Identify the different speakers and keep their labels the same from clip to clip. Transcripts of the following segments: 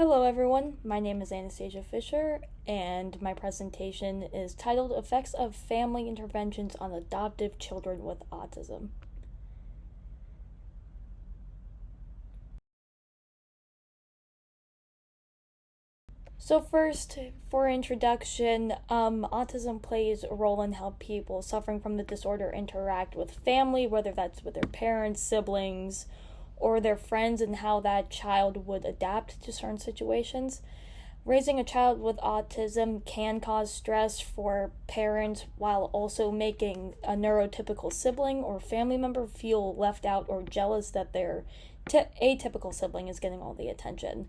Speaker 1: Hello everyone, my name is Anastasia Fisher, and my presentation is titled Effects of Family Interventions on Adoptive Children with Autism. So first, for introduction, autism plays a role in how people suffering from the disorder interact with family, whether that's with their parents, siblings, or their friends, and how that child would adapt to certain situations. Raising a child with autism can cause stress for parents while also making a neurotypical sibling or family member feel left out or jealous that their atypical sibling is getting all the attention.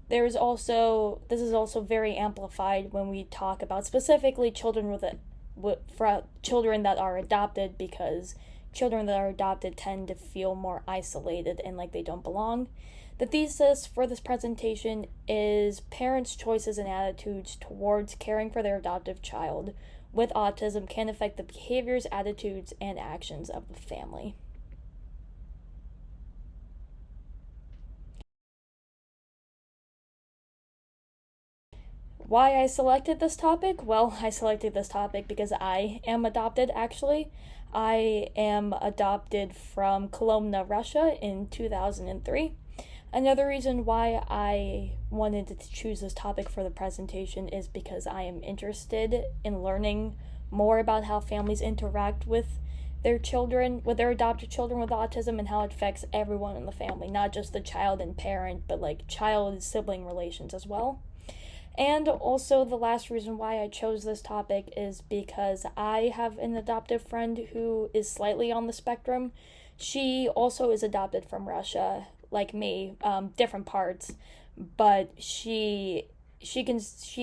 Speaker 1: This is also very amplified when we talk about specifically children that are adopted, because children that are adopted tend to feel more isolated and like they don't belong. The thesis for this presentation is parents' choices and attitudes towards caring for their adoptive child with autism can affect the behaviors, attitudes, and actions of the family. Why I selected this topic? Well, I selected this topic because I am adopted, actually. I am adopted from Kolomna, Russia in 2003. Another reason why I wanted to choose this topic for the presentation is because I am interested in learning more about how families interact with their adopted children with autism, and how it affects everyone in the family, not just the child and parent, but like child sibling relations as well. And also, the last reason why I chose this topic is because I have an adoptive friend who is slightly on the spectrum. She also is adopted from Russia, like me, different parts, but she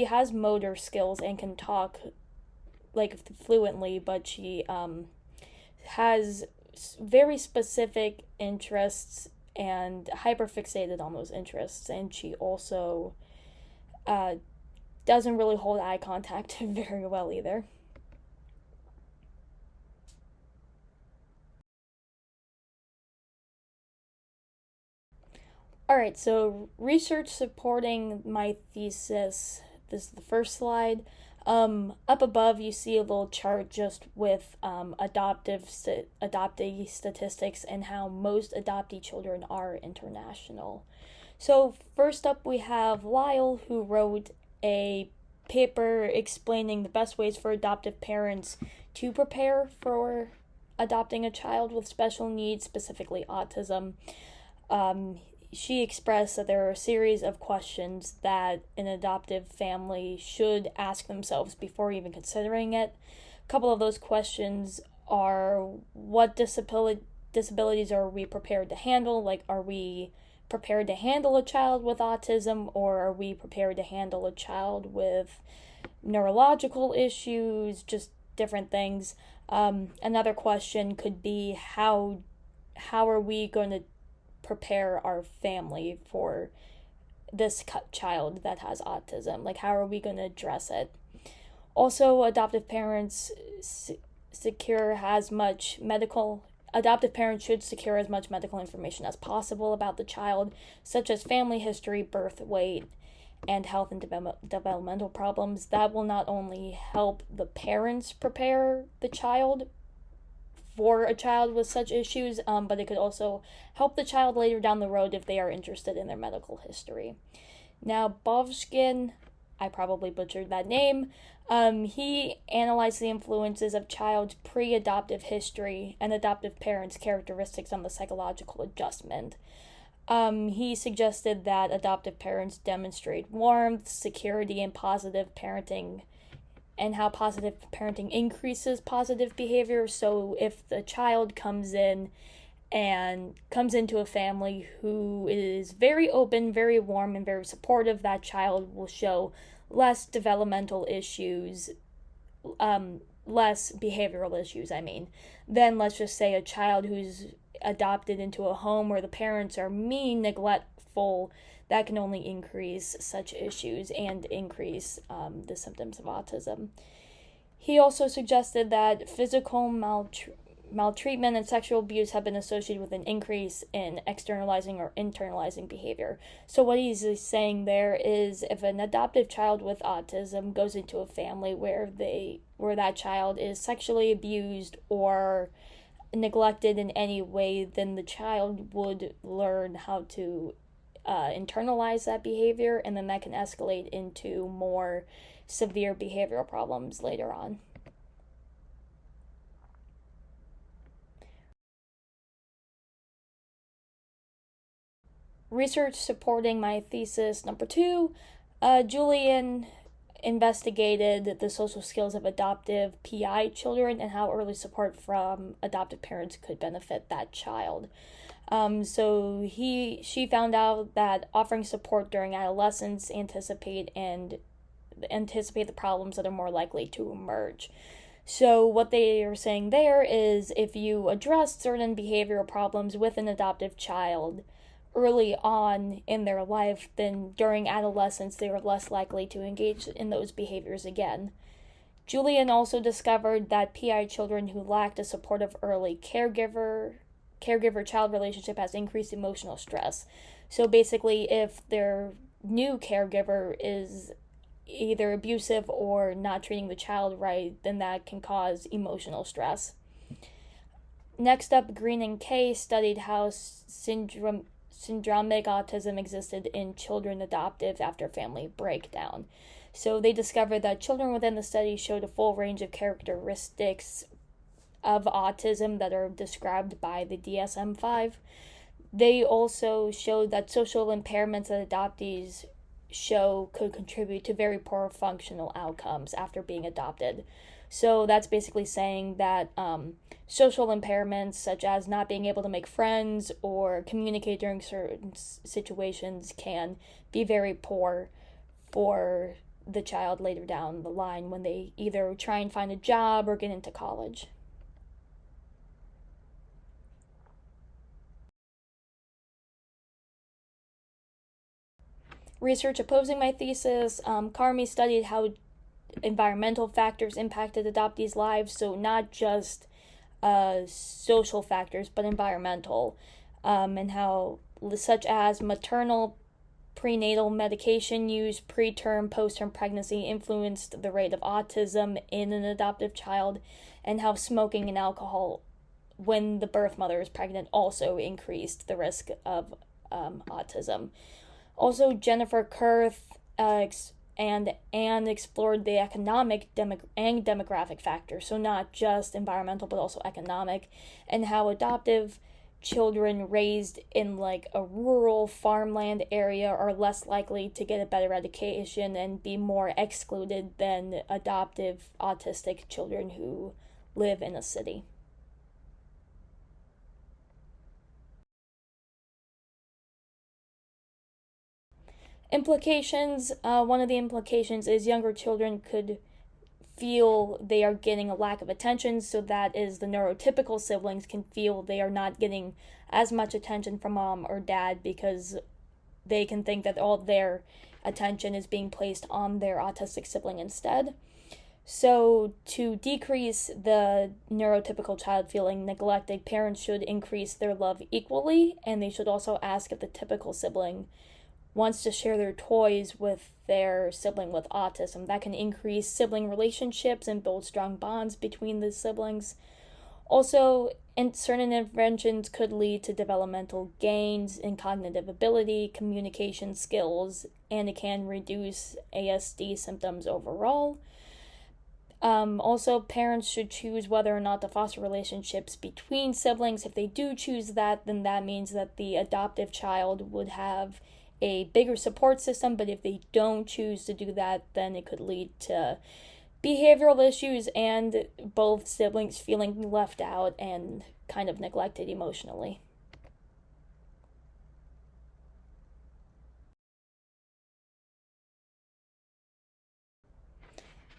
Speaker 1: has motor skills and can talk like fluently, but she has very specific interests and hyperfixated on those interests, and she also doesn't really hold eye contact very well either. Alright, so research supporting my thesis. This is the first slide. Up above, you see a little chart just with adoptee statistics and how most adoptee children are international. So first up, we have Lyle, who wrote a paper explaining the best ways for adoptive parents to prepare for adopting a child with special needs, specifically autism. She expressed that there are a series of questions that an adoptive family should ask themselves before even considering it. A couple of those questions are, what disabilities are we prepared to handle? Like, are we prepared to handle a child with autism, or are we prepared to handle a child with neurological issues, just different things. Another question could be, how are we going to prepare our family for this child that has autism? Like, how are we going to address it? Also, adoptive parents should secure as much medical information as possible about the child, such as family history, birth weight, and health and developmental problems. That will not only help the parents prepare the child for a child with such issues, but it could also help the child later down the road if they are interested in their medical history. Now, Bovskin, I probably butchered that name, he analyzed the influences of child's pre-adoptive history and adoptive parents' characteristics on the psychological adjustment. He suggested that adoptive parents demonstrate warmth, security, and positive parenting, and how positive parenting increases positive behavior. So if the child comes into a family who is very open, very warm, and very supportive, that child will show less developmental issues, less behavioral issues, than, let's just say, a child who's adopted into a home where the parents are mean, neglectful. That can only increase such issues and increase the symptoms of autism. He also suggested that physical maltreatment and sexual abuse have been associated with an increase in externalizing or internalizing behavior. So what he's saying there is if an adoptive child with autism goes into a family where that child is sexually abused or neglected in any way, then the child would learn how to internalize that behavior, and then that can escalate into more severe behavioral problems later on. Research supporting my thesis number 2, Julian investigated the social skills of adoptive PI children and how early support from adoptive parents could benefit that child. She found out that offering support during adolescence anticipate the problems that are more likely to emerge. So what they are saying there is if you address certain behavioral problems with an adoptive child early on in their life, then during adolescence they are less likely to engage in those behaviors again. Julian also discovered that PI children who lacked a supportive early caregiver-child relationship has increased emotional stress. So basically, if their new caregiver is either abusive or not treating the child right, then that can cause emotional stress. Next up, Green and Kay studied how syndromic autism existed in children adopted after family breakdown. So they discovered that children within the study showed a full range of characteristics of autism that are described by the DSM-5. They also showed that social impairments that adoptees show could contribute to very poor functional outcomes after being adopted. So that's basically saying that social impairments such as not being able to make friends or communicate during certain situations can be very poor for the child later down the line when they either try and find a job or get into college. Research opposing my thesis, Carmi studied how environmental factors impacted adoptees' lives, so not just social factors, but environmental, and how, such as maternal prenatal medication use, preterm, postterm pregnancy influenced the rate of autism in an adoptive child, and how smoking and alcohol when the birth mother is pregnant also increased the risk of autism. Also, Jennifer Kurth and Anne explored the economic and demographic factors, so not just environmental but also economic, and how adoptive children raised in like a rural farmland area are less likely to get a better education and be more excluded than adoptive autistic children who live in a city. Implications, one of the implications is younger children could feel they are getting a lack of attention, so that is the neurotypical siblings can feel they are not getting as much attention from mom or dad because they can think that all their attention is being placed on their autistic sibling instead. So, to decrease the neurotypical child feeling neglected, parents should increase their love equally, and they should also ask if the typical sibling wants to share their toys with their sibling with autism. That can increase sibling relationships and build strong bonds between the siblings. Also, certain interventions could lead to developmental gains in cognitive ability, communication skills, and it can reduce ASD symptoms overall. Also, parents should choose whether or not to foster relationships between siblings. If they do choose that, then that means that the adoptive child would have a bigger support system, but if they don't choose to do that, then it could lead to behavioral issues and both siblings feeling left out and kind of neglected emotionally.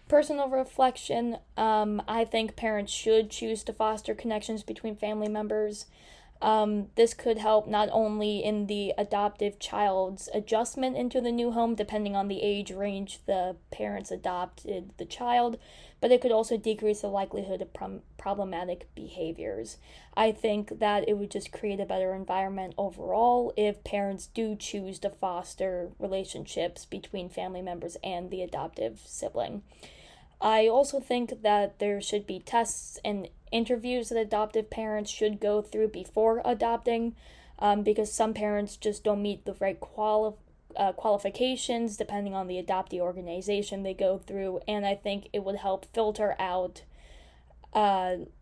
Speaker 1: Personal reflection, I think parents should choose to foster connections between family members. This could help not only in the adoptive child's adjustment into the new home, depending on the age range the parents adopted the child, but it could also decrease the likelihood of problematic behaviors. I think that it would just create a better environment overall if parents do choose to foster relationships between family members and the adoptive sibling. I also think that there should be tests and interviews that adoptive parents should go through before adopting, because some parents just don't meet the right qualifications depending on the adoptee organization they go through, and I think it would help filter out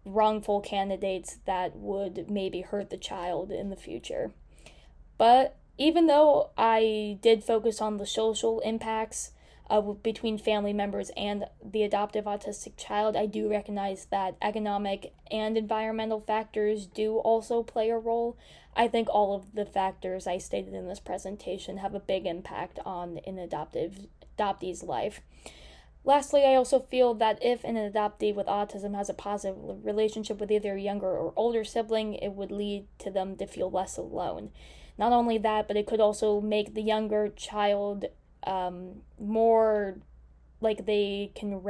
Speaker 1: wrongful candidates that would maybe hurt the child in the future. But even though I did focus on the social impacts between family members and the adoptive autistic child, I do recognize that economic and environmental factors do also play a role. I think all of the factors I stated in this presentation have a big impact on an adoptee's life. Lastly, I also feel that if an adoptee with autism has a positive relationship with either a younger or older sibling, it would lead to them to feel less alone. Not only that, but it could also make the younger child more like they can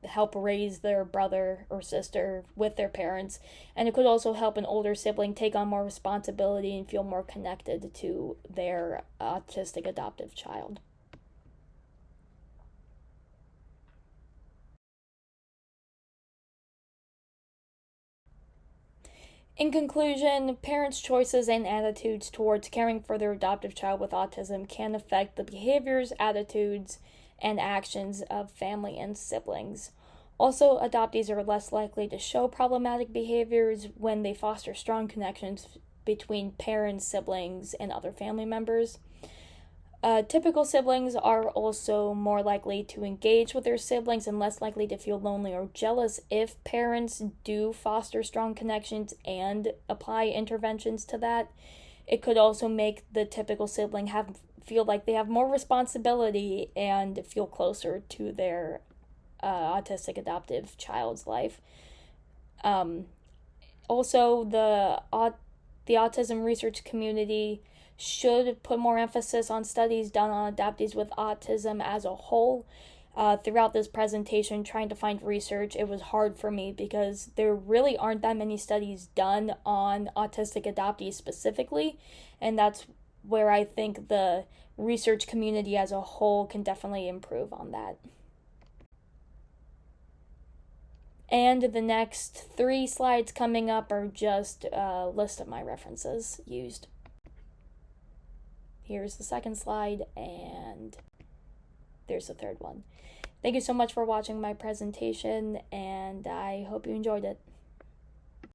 Speaker 1: help raise their brother or sister with their parents, and it could also help an older sibling take on more responsibility and feel more connected to their autistic adoptive child. In conclusion, parents' choices and attitudes towards caring for their adoptive child with autism can affect the behaviors, attitudes, and actions of family and siblings. Also, adoptees are less likely to show problematic behaviors when they foster strong connections between parents, siblings, and other family members. Typical siblings are also more likely to engage with their siblings and less likely to feel lonely or jealous if parents do foster strong connections and apply interventions to that. It could also make the typical sibling feel like they have more responsibility and feel closer to their autistic adoptive child's life. Also, the autism research community should put more emphasis on studies done on adoptees with autism as a whole. Throughout this presentation, trying to find research, it was hard for me because there really aren't that many studies done on autistic adoptees specifically, and that's where I think the research community as a whole can definitely improve on that. And the next 3 slides coming up are just a list of my references used. Here's the second slide, and there's the third one. Thank you so much for watching my presentation, and I hope you enjoyed it.